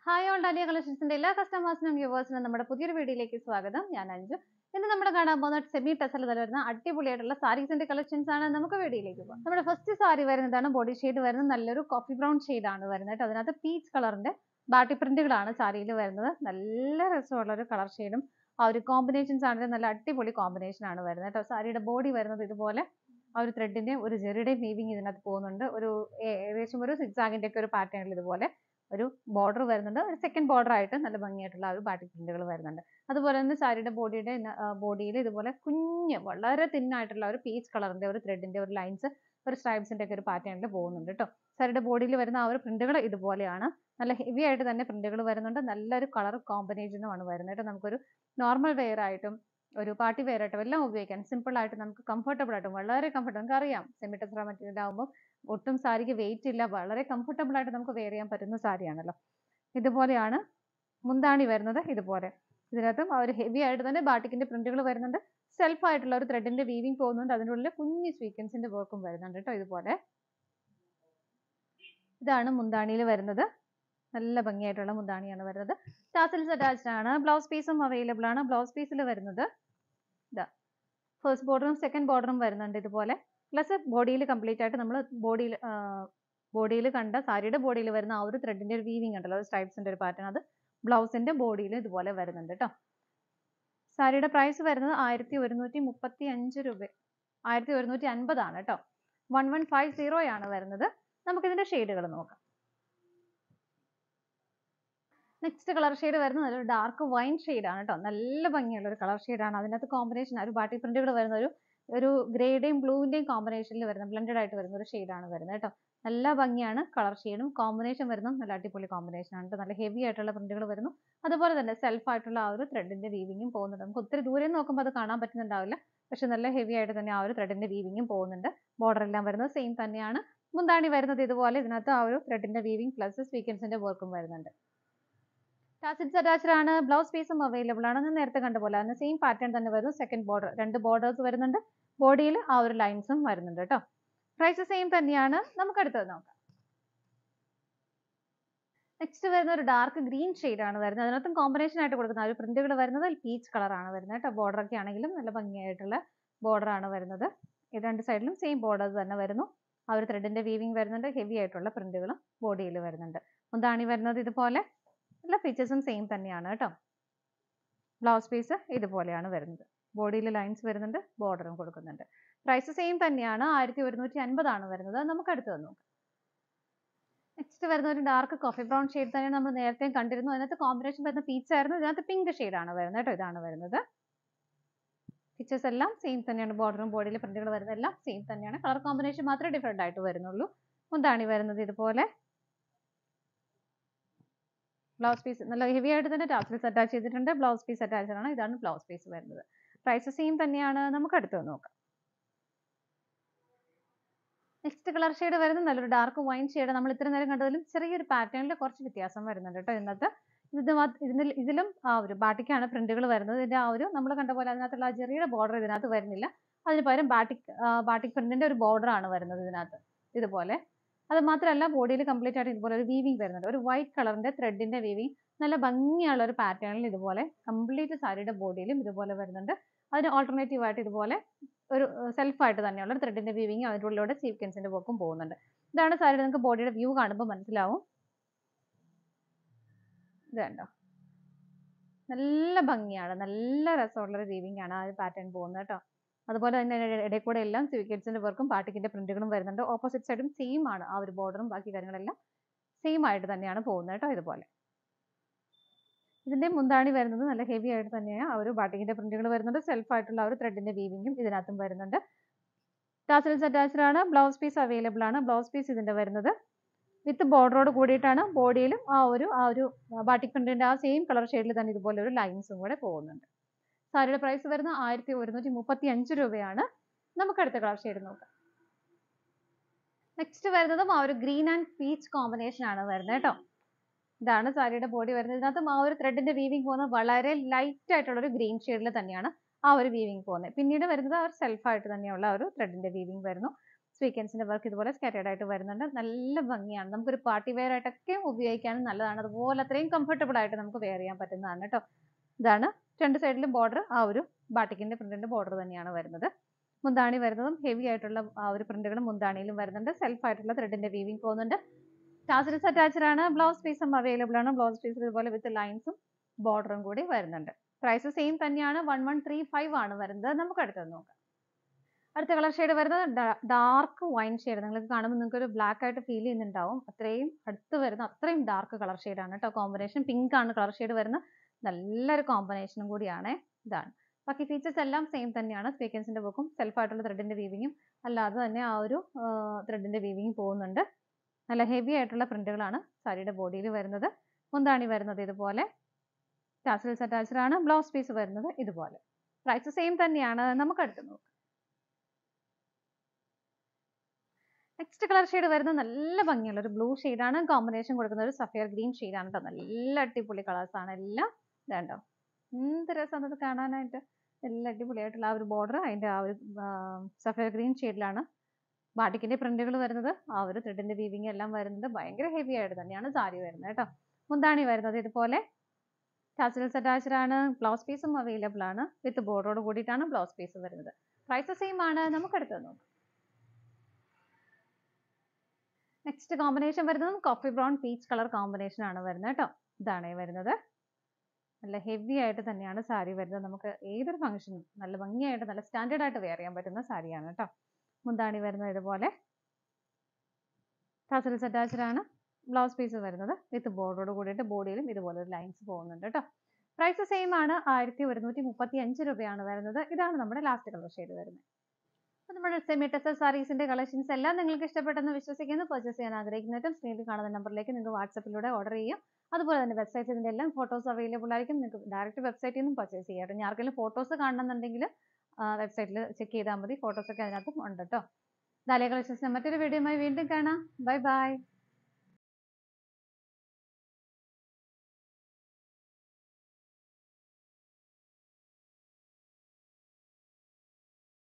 Hi all dahlia കളക്ഷൻസിന്റെ എല്ലാ കസ്റ്റമേഴ്സിനും വ്യൂവേഴ്സിനും നമ്മുടെ പുതിയൊരു വീഡിയോയിലേക്ക് സ്വാഗതം. ഞാൻ അഞ്ജു. ഇന്ന് നമ്മൾ കാണാൻ പോകുന്ന സെമി ടെസൽ വരുന്ന അടിപൊളിയായിട്ടുള്ള സാരീസിന്റെ കളക്ഷൻസ് ആണ്. നമുക്ക് വീഡിയോയിലേക്ക് പോകാം. നമ്മുടെ ഫസ്റ്റ് സാരി വരുന്നതാണ് ബോഡി ഷെയ്ഡ് വരുന്നത് നല്ലൊരു കോഫി ബ്രൗൺ ഷെയ്ഡ് ആണ് വരുന്നത്. അതിനകത്ത് പീച്ച് കളറിന്റെ ബാട്ടി പ്രിന്റുകളാണ് സാരിയിൽ വരുന്നത്. നല്ല രസമുള്ള ഒരു കളർ ഷെയ്ഡും ആ ഒരു കോമ്പിനേഷൻസ് ആണെങ്കിലും നല്ല അടിപൊളി കോമ്പിനേഷൻ ആണ് വരുന്നത് കേട്ടോ. സാരിയുടെ ബോഡി വരുന്നത് ഇതുപോലെ ആ ഒരു ത്രെഡിന്റെ ഒരു ജെറിയുടെ വീവിങ് ഇതിനകത്ത് പോകുന്നുണ്ട്. ഒരു ഏകദേശം ഒരു സിക്സാഗിന്റെ ഒക്കെ ഒരു പാറ്റേണിൽ ഇതുപോലെ ഒരു ബോർഡർ വരുന്നുണ്ട്. ഒരു സെക്കൻഡ് ബോർഡർ ആയിട്ട് നല്ല ഭംഗിയായിട്ടുള്ള ഒരു ബാട്ടിക് പ്രിന്റുകൾ വരുന്നുണ്ട്. അതുപോലെ തന്നെ സാരിയുടെ ബോഡിയിൽ ഇതുപോലെ കുഞ്ഞ് വളരെ തിന്നായിട്ടുള്ള ഒരു പീച്ച് കളറിന്റെ ഒരു ത്രെഡിന്റെ ഒരു ലൈൻസ് ഒരു സ്ട്രൈപ്സിന്റെ ഒക്കെ ഒരു പാറ്റേണിൽ പോകുന്നുണ്ട് കേട്ടോ. സാരിയുടെ ബോഡിയിൽ വരുന്ന ആ ഒരു പ്രിന്റുകൾ ഇതുപോലെയാണ്. നല്ല ഹെവി ആയിട്ട് തന്നെ പ്രിന്റുകൾ വരുന്നുണ്ട്. നല്ലൊരു കളർ കോമ്പിനേഷനുമാണ് വരുന്നത് കേട്ടോ. നമുക്കൊരു നോർമൽ വെയർ ആയിട്ടും ഒരു പാർട്ടി വെയർ ആയിട്ടും എല്ലാം ഉപയോഗിക്കാൻ സിമ്പിൾ ആയിട്ട് നമുക്ക് കംഫർട്ടബിൾ ആയിട്ടും വളരെ കംഫർട്ടബിൾ നമുക്ക് അറിയാം സെമി ടെസർ മെറ്റീരിയൽ ആകുമ്പോൾ ഒട്ടും സാരിക്ക് വെയിറ്റ് ഇല്ല, വളരെ കംഫർട്ടബിൾ ആയിട്ട് നമുക്ക് വെയർ ചെയ്യാൻ പറ്റുന്ന സാരിയാണല്ലോ. ഇതുപോലെയാണ് മുന്താണി വരുന്നത്. ഇതുപോലെ ഇതിനകത്തും ആ ഒരു ഹെവി ആയിട്ട് തന്നെ ബാട്ടിക്കിന്റെ പ്രിന്റുകൾ വരുന്നുണ്ട്. സെൽഫ് ആയിട്ടുള്ള ഒരു ത്രെഡിന്റെ വീവിങ് പോകുന്നുണ്ട്. അതിനുള്ളിൽ കുഞ്ഞു സ്വീക്വൻസിന്റെ വർക്കും വരുന്നുണ്ട് കേട്ടോ. ഇതുപോലെ ഇതാണ് മുന്താണിയിൽ വരുന്നത്. നല്ല ഭംഗിയായിട്ടുള്ള മുന്താണിയാണ് വരുന്നത്. ടാസൽസ് അറ്റാച്ച്ഡ് ആണ്. ബ്ലൗസ് പീസും അവൈലബിൾ ആണ്. ബ്ലൗസ് പീസിൽ വരുന്നത് ഇതാ ഫസ്റ്റ് ബോർഡറും സെക്കൻഡ് ബോർഡറും വരുന്നുണ്ട് ഇതുപോലെ. പ്ലസ് ബോഡിയിൽ കംപ്ലീറ്റ് ആയിട്ട് നമ്മൾ ബോഡിയിൽ കണ്ട സാരിയുടെ ബോഡിയിൽ വരുന്ന ആ ഒരു ത്രെഡിന്റെ ഒരു വീവിങ് ഉണ്ടല്ലോ, സ്ട്രൈപ്സിന്റെ ഒരു പാറ്റേൺ, അത് ബ്ലൗസിന്റെ ബോഡിയിൽ ഇതുപോലെ വരുന്നുണ്ട് കേട്ടോ. സാരിയുടെ പ്രൈസ് വരുന്നത് 1135 രൂപ, 1150 ആണ് കേട്ടോ. 1150 ആണ് വരുന്നത്. നമുക്ക് ഇതിന്റെ ഷെയ്ഡുകൾ നോക്കാം. നെക്സ്റ്റ് കളർ ഷെയ്ഡ് വരുന്നത് നല്ലൊരു ഡാർക്ക് വൈൻ ഷെയ്ഡ് ആണ് കേട്ടോ. നല്ല ഭംഗിയുള്ള ഒരു കളർ ഷെയ്ഡ് ആണ്. അതിനകത്ത് കോമ്പിനേഷൻ ഒരു ബാട്ടി പ്രിന്റുകൾ വരുന്ന ഒരു ഗ്രേയുടെയും ബ്ലൂവിന്റെയും കോമ്പിനേഷനിൽ വരുന്ന ബ്ലെൻഡഡ് ആയിട്ട് വരുന്ന ഒരു ഷെയ്ഡാണ് വരുന്നത് കേട്ടോ. നല്ല ഭംഗിയാണ് കളർ ഷെയ്ഡും കോമ്പിനേഷൻ വരുന്നത് നല്ല അടിപൊളി കോമ്പിനേഷൻ ആണ്. നല്ല ഹെവി ആയിട്ടുള്ള പ്രിന്റുകൾ വരുന്നു. അതുപോലെ തന്നെ സെൽഫ് ആയിട്ടുള്ള ആ ഒരു ത്രെഡിന്റെ വീവിങ്ങും പോകുന്നുണ്ട്. നമുക്ക് ഒത്തിരി ദൂരെ നോക്കുമ്പോൾ അത് കാണാൻ പറ്റുന്നുണ്ടാവില്ല, പക്ഷെ നല്ല ഹെവി ആയിട്ട് തന്നെ ആ ഒരു ത്രെഡിന്റെ വീവിങ്ങും പോകുന്നുണ്ട്. ബോർഡർ എല്ലാം വരുന്നത് സെയിം തന്നെയാണ്. മുന്താണി വരുന്നത് ഇതുപോലെ. ഇതിനകത്ത് ആ ഒരു ത്രെഡിന്റെ വീവിങ് പ്ലസ് സ്വീക്വൻസിന്റെ വർക്കും വരുന്നുണ്ട്. ടാസിൽസ് അറ്റാച്ച്ഡ് ആണ്. ബ്ലൗസ് പീസും അവൈലബിൾ ആണ്. ഞാൻ നേരത്തെ കണ്ട പോലെ അതിന് സെയിം പാറ്റേൺ തന്നെ വരുന്നു. സെക്കൻഡ് ബോർഡർ, രണ്ട് ബോർഡേഴ്സ് വരുന്നുണ്ട്. ബോഡിയിൽ ആ ഒരു ലൈൻസും വരുന്നുണ്ട് കേട്ടോ. പ്രൈസ് സെയിം തന്നെയാണ്. നമുക്ക് അടുത്തത് നോക്കാം. നെക്സ്റ്റ് വരുന്ന ഒരു ഡാർക്ക് ഗ്രീൻ ഷെയ്ഡ് ആണ് വരുന്നത്. അതിനകത്തും കോമ്പിനേഷൻ ആയിട്ട് കൊടുക്കുന്ന ഒരു പ്രിന്റുകൾ വരുന്നത് പീച്ച് കളർ ആണ് വരുന്നത് കേട്ടോ. ബോർഡർ ഒക്കെ ആണെങ്കിലും നല്ല ഭംഗിയായിട്ടുള്ള ബോർഡർ ആണ് വരുന്നത്. ഇത് രണ്ട് സൈഡിലും സെയിം ബോർഡേഴ്സ് തന്നെ വരുന്നു. ആ ഒരു ത്രെഡിന്റെ വീവിങ് വരുന്നുണ്ട്. ഹെവി ആയിട്ടുള്ള പ്രിന്റുകളും ബോഡിയിൽ വരുന്നുണ്ട്. മുന്താണി വരുന്നത് ഇതുപോലെ. എല്ലാ ഫീച്ചേഴ്സും സെയിം തന്നെയാണ് കേട്ടോ. ബ്ലൗസ് പീസ് ഇതുപോലെയാണ് വരുന്നത്. ബോഡിയിൽ ലൈൻസ് വരുന്നുണ്ട്, ബോർഡറും കൊടുക്കുന്നുണ്ട്. പ്രൈസ് സെയിം തന്നെയാണ്. 1150 ആണ് വരുന്നത്. നമുക്ക് അടുത്തത് നോക്കാം. നെക്സ്റ്റ് വരുന്ന ഒരു ഡാർക്ക് കോഫി ബ്രൗൺ ഷെയ്ഡ് തന്നെ നമ്മൾ നേരത്തെ കണ്ടിരുന്നു. അതിനകത്ത് കോമ്പിനേഷൻ വരുന്ന പീച്ച് ആയിരുന്നു. ഇതിനകത്ത് പിങ്ക് ഷെയ്ഡ് ആണ് വരുന്നത് കേട്ടോ. ഇതാണ് വരുന്നത്. ഫീച്ചേഴ്സ് എല്ലാം സെയിം തന്നെയാണ്. ബോർഡറും ബോഡിയിൽ പ്രിന്റുകൾ വരുന്നത് എല്ലാം സെയിം തന്നെയാണ്. കളർ കോമ്പിനേഷൻ മാത്രമേ ഡിഫറെന്റ് ആയിട്ട് വരുന്നുള്ളൂ. മുന്താണി വരുന്നത് ഇതുപോലെ. ബ്ലൗസ് പീസ് നല്ല ഹെവി ആയിട്ട് തന്നെ ടാസൽസ് അറ്റാച്ച് ചെയ്തിട്ടുണ്ട്. ബ്ലൗസ് പീസ് അറ്റാച്ച്ഡ് ആണ്. ഇതാണ് ബ്ലൗസ് പീസ് വരുന്നത്. പ്രൈസ് സെയിം തന്നെയാണ്. നമുക്ക് അടുത്തത് നോക്കാം. നെക്സ്റ്റ് കളർ ഷെയ്ഡ് വരുന്നത് നല്ലൊരു ഡാർക്ക് വൈൻ ഷെയ്ഡ്. നമ്മൾ ഇത്ര നേരം കണ്ടതിലും ചെറിയൊരു പാറ്റേണിൽ കുറച്ച് വ്യത്യാസം വരുന്നുണ്ട് കേട്ടോ. ഇതിലും ആ ഒരു ബാട്ടിക്കാണ് പ്രിന്റുകൾ വരുന്നത്. ഇതിന്റെ ആ ഒരു നമ്മൾ കണ്ട പോലെ അതിനകത്തുള്ള ആ ചെറിയ ബോർഡർ ഇതിനകത്ത് വരുന്നില്ല. അതിന് പകരം ബാട്ടിക് പ്രിന്റിന്റെ ഒരു ബോർഡർ ആണ് വരുന്നത് ഇതിനകത്ത് ഇതുപോലെ. അത് മാത്രമല്ല ബോഡിയിൽ കംപ്ലീറ്റ് ആയിട്ട് ഇതുപോലെ ഒരു വീവിങ് വരുന്നുണ്ട്. ഒരു വൈറ്റ് കളറിന്റെ ത്രെഡിന്റെ വീവിങ് നല്ല ഭംഗിയുള്ള ഒരു പാറ്റേണിൽ ഇതുപോലെ കംപ്ലീറ്റ് സാരിയുടെ ബോഡിയിലും ഇതുപോലെ വരുന്നുണ്ട്. അതിന് ഓൾട്ടർനേറ്റീവ് ആയിട്ട് ഇതുപോലെ ഒരു സെൽഫ് ആയിട്ട് തന്നെയുള്ള ത്രെഡിന്റെ വീവിങ് അതിൻ്റെ ഉള്ളിലൂടെ സീക്വൻസിന്റെ വർക്കും പോകുന്നുണ്ട്. ഇതാണ് സാരിയുടെ നിങ്ങൾക്ക് ബോഡിയുടെ വ്യൂ കാണുമ്പോൾ മനസ്സിലാവും. ഇത് കണ്ടോ, നല്ല ഭംഗിയാണ്. നല്ല രസമുള്ള ഒരു വീവിങ് ആണ് ആ ഒരു പാറ്റേൺ പോകുന്നത് കേട്ടോ. അതുപോലെ തന്നെ ഇടയിൽ കൂടെ എല്ലാം സ്വീക്വൻസിന്റെ വർക്കും ബാട്ടിക്കിന്റെ പ്രിന്റുകളും വരുന്നുണ്ട്. ഓപ്പോസിറ്റ് സൈഡും സെയിം ആണ്. ആ ഒരു ബോർഡറും ബാക്കി കാര്യങ്ങളെല്ലാം സെയിം ആയിട്ട് തന്നെയാണ് പോകുന്നത് കേട്ടോ. ഇതുപോലെ ഇതിന്റെ മുന്താണി വരുന്നത് നല്ല ഹെവി ആയിട്ട് തന്നെയാണ്. ആ ഒരു ബാട്ടിക്കിന്റെ പ്രിന്റുകൾ വരുന്നുണ്ട്. സെൽഫ് ആയിട്ടുള്ള ആ ഒരു ത്രെഡിന്റെ വീവിങ്ങും ഇതിനകത്തും വരുന്നുണ്ട്. ടാസൽസ് അറ്റാച്ച്ഡ് ആണ്. ബ്ലൗസ് പീസ് അവൈലബിൾ ആണ്. ബ്ലൗസ് പീസ് ഇതിന്റെ വരുന്നത് വിത്ത് ബോർഡറോട് കൂടിയിട്ടാണ്. ബോഡിയിലും ആ ഒരു ബാട്ടിക് പ്രിന്റിന്റെ ആ സെയിം കളർ ഷെയ്ഡിൽ തന്നെ ഇതുപോലെ ഒരു ലൈൻസും കൂടെ പോകുന്നുണ്ട്. സാരിയുടെ പ്രൈസ് വരുന്നത് 1135 രൂപയാണ്. നമുക്ക് അടുത്ത കളർ ഷെയ്ഡ് നോക്കാം. നെക്സ്റ്റ് വരുന്നതും ആ ഒരു ഗ്രീൻ ആൻഡ് പീച്ച് കോമ്പിനേഷൻ ആണ് വരുന്നത് കേട്ടോ. ഇതാണ് സാരിയുടെ ബോഡി വരുന്നത്. ഇതിനകത്തും ആ ഒരു ത്രെഡിന്റെ വീവിങ് പോകുന്നത് വളരെ ലൈറ്റ് ആയിട്ടുള്ള ഒരു ഗ്രീൻ ഷെയ്ഡിൽ തന്നെയാണ് ആ ഒരു വീവിങ് പോകുന്നത്. പിന്നീട് വരുന്നത് ആ ഒരു സെൽഫ് ആയിട്ട് തന്നെയുള്ള ഒരു ത്രെഡിന്റെ വീവിങ് വരുന്നു. സ്വീക്വൻസിന്റെ വർക്ക് ഇതുപോലെ സ്കാറ്റേർഡ് ആയിട്ട് വരുന്നുണ്ട്. നല്ല ഭംഗിയാണ്. നമുക്കൊരു പാർട്ടി വെയർ ആയിട്ടൊക്കെ ഉപയോഗിക്കാനും നല്ലതാണ്. അതുപോലെ അത്രയും കംഫർട്ടബിൾ ആയിട്ട് നമുക്ക് വെയർ ചെയ്യാൻ പറ്റുന്നതാണ് കേട്ടോ. ഇതാണ് രണ്ട് സൈഡിലും ബോർഡർ ആ ഒരു ബാട്ടിക്കിന്റെ പ്രിന്റിന്റെ ബോർഡർ തന്നെയാണ് വരുന്നത്. മുന്താണി വരുന്നതും ഹെവി ആയിട്ടുള്ള ആ ഒരു പ്രിന്റുകളും മുന്താണിയിലും വരുന്നുണ്ട്. സെൽഫ് ആയിട്ടുള്ള ത്രെഡിന്റെ വീവിംഗ് പോകുന്നുണ്ട്. ടാസൽസ് അറ്റാച്ച്ഡ് ആണ്. ബ്ലൗസ് പീസും അവൈലബിൾ ആണ്. ബ്ലൗസ് പീസ് ഇതുപോലെ വിത്ത് ലൈൻസും ബോർഡറും കൂടി വരുന്നുണ്ട്. പ്രൈസ് സെയിം തന്നെയാണ്. 1135 ആണ് വരുന്നത്. നമുക്ക് അടുത്തത് നോക്കാം. അടുത്ത കളർ ഷെയ്ഡ് വരുന്നത് ഡാർക്ക് വൈൻ ഷെയ്ഡ്. നിങ്ങൾക്ക് കാണുമ്പോൾ നിങ്ങൾക്ക് ഒരു ബ്ലാക്ക് ആയിട്ട് ഫീൽ ചെയ്യുന്നുണ്ടാവും. അത്രയും അടുത്ത് വരുന്ന അത്രയും ഡാർക്ക് കളർ ഷെയ്ഡ് ആണ് കേട്ടോ. കോമ്പിനേഷൻ പിങ്ക് ആണ് കളർ ഷെയ്ഡ് വരുന്നത്. നല്ലൊരു കോമ്പിനേഷനും കൂടിയാണ്. ഇതാണ്. ബാക്കി ഫീച്ചേഴ്സ് എല്ലാം സെയിം തന്നെയാണ്. സ്വീക്വൻസിന്റെ വർക്കും സെൽഫ് ആയിട്ടുള്ള ത്രെഡിന്റെ വീവിങ്ങും അല്ലാതെ തന്നെ ആ ഒരു ത്രെഡിന്റെ വീവിങ് പോകുന്നുണ്ട്. നല്ല ഹെവി ആയിട്ടുള്ള പ്രിന്റുകളാണ് സാരിയുടെ ബോഡിയിൽ വരുന്നത്. മുന്താണി വരുന്നത് ഇതുപോലെ ടാസൽസ് അറ്റാച്ച്ഡ് ആണ്. ബ്ലൗസ് പീസ് വരുന്നത് ഇതുപോലെ. പ്രൈസ് സെയിം തന്നെയാണ്. നമുക്ക് അടുത്ത് നോക്കാം. നെക്സ്റ്റ് കളർ ഷെയ്ഡ് വരുന്നത് നല്ല ഭംഗിയുള്ള ഒരു ബ്ലൂ ആണ്. കോമ്പിനേഷൻ കൊടുക്കുന്ന ഒരു സഫയർ ഗ്രീൻ ആണ് കേട്ടോ. നല്ല അടിപൊളി കളേഴ്സ് ആണ് എല്ലാം. ഇതാണ്ടോ എന്ത് രസം അത് കാണാനായിട്ട്. നല്ല അടിപൊളിയായിട്ടുള്ള ആ ഒരു ബോർഡർ അതിന്റെ ആ ഒരു സഫയർ ഗ്രീൻ ഷെയ്ഡിലാണ് ബാട്ടിക്കിന്റെ പ്രിന്റുകൾ വരുന്നത്. ആ ഒരു ത്രെഡിന്റെ വീവിങ് എല്ലാം വരുന്നത്. ഭയങ്കര ഹെവി ആയിട്ട് തന്നെയാണ് സാരി വരുന്നത് കേട്ടോ. മുന്താണി വരുന്നത് ഇതുപോലെ ടാസൽസ് അറ്റാച്ച്ഡ് ആണ്. ബ്ലൗസ് പീസും അവൈലബിൾ ആണ്. വിത്ത് ബോർഡറോട് കൂടിയിട്ടാണ് ബ്ലൗസ് പീസ് വരുന്നത്. പ്രൈസ് സെയിം ആണ്. നമുക്ക് അടുത്തത് നോക്കാം. നെക്സ്റ്റ് കോമ്പിനേഷൻ വരുന്നത് coffee brown peach colour combination ആണ് വരുന്നത് കേട്ടോ. ഇതാണ് വരുന്നത്. നല്ല ഹെവി ആയിട്ട് തന്നെയാണ് സാരി വരുന്നത്. നമുക്ക് ഏതൊരു ഫംഗ്ഷനും നല്ല ഭംഗിയായിട്ട് നല്ല സ്റ്റാൻഡേർഡ് ആയിട്ട് വെയർ ചെയ്യാൻ പറ്റുന്ന സാരിയാണ് കേട്ടോ. മുന്താണി വരുന്നത് ഇതുപോലെ ടാസൽസ് അറ്റാച്ച്ഡ് ആണ്. ബ്ലൗസ് പീസ് വരുന്നത് വിത്ത് ബോർഡറോട് കൂടിയിട്ട് ബോഡിയിലും ഇതുപോലെ ഒരു ലൈൻസ് പോകുന്നുണ്ട് കേട്ടോ. പ്രൈസ് സെയിം ആണ്. 1135 രൂപയാണ് വരുന്നത്. ഇതാണ് നമ്മുടെ ലാസ്റ്റ് കളർ ഷെയ്ഡ് വരുന്നത്. അപ്പോൾ നമ്മുടെ സെമി ടെസർ സാരീസിന്റെ കളക്ഷൻസ് എല്ലാം നിങ്ങൾക്ക് ഇഷ്ടപ്പെട്ടെന്ന് വിശ്വസിക്കുന്നു. പർച്ചേസ് ചെയ്യാൻ ആഗ്രഹിക്കുന്നതും സ്ക്രീനിൽ കാണുന്ന നമ്പറിലേക്ക് നിങ്ങൾക്ക് വാട്സാപ്പിലൂടെ ഓർഡർ ചെയ്യാം. അതുപോലെ തന്നെ വെബ്സൈറ്റിൽ ഇതിന്റെ എല്ലാം ഫോട്ടോസ് അവൈലബിൾ ആയിരിക്കും. നിങ്ങൾക്ക് ഡയറക്റ്റ് വെബ്സൈറ്റിൽ നിന്നും പർച്ചേസ് ചെയ്യാം. ഇനി ആർക്കെങ്കിലും ഫോട്ടോസ് കാണണമെന്നുണ്ടെങ്കിൽ വെബ്സൈറ്റിൽ ചെക്ക് ചെയ്താൽ മതി. ഫോട്ടോസ് ഒക്കെ അതിനകത്തും ഉണ്ട് കേട്ടോ. ദാലിയ കളക്ഷൻസിന്റെ മറ്റൊരു വീഡിയോയുമായി വീണ്ടും കാണാം. Bye bye.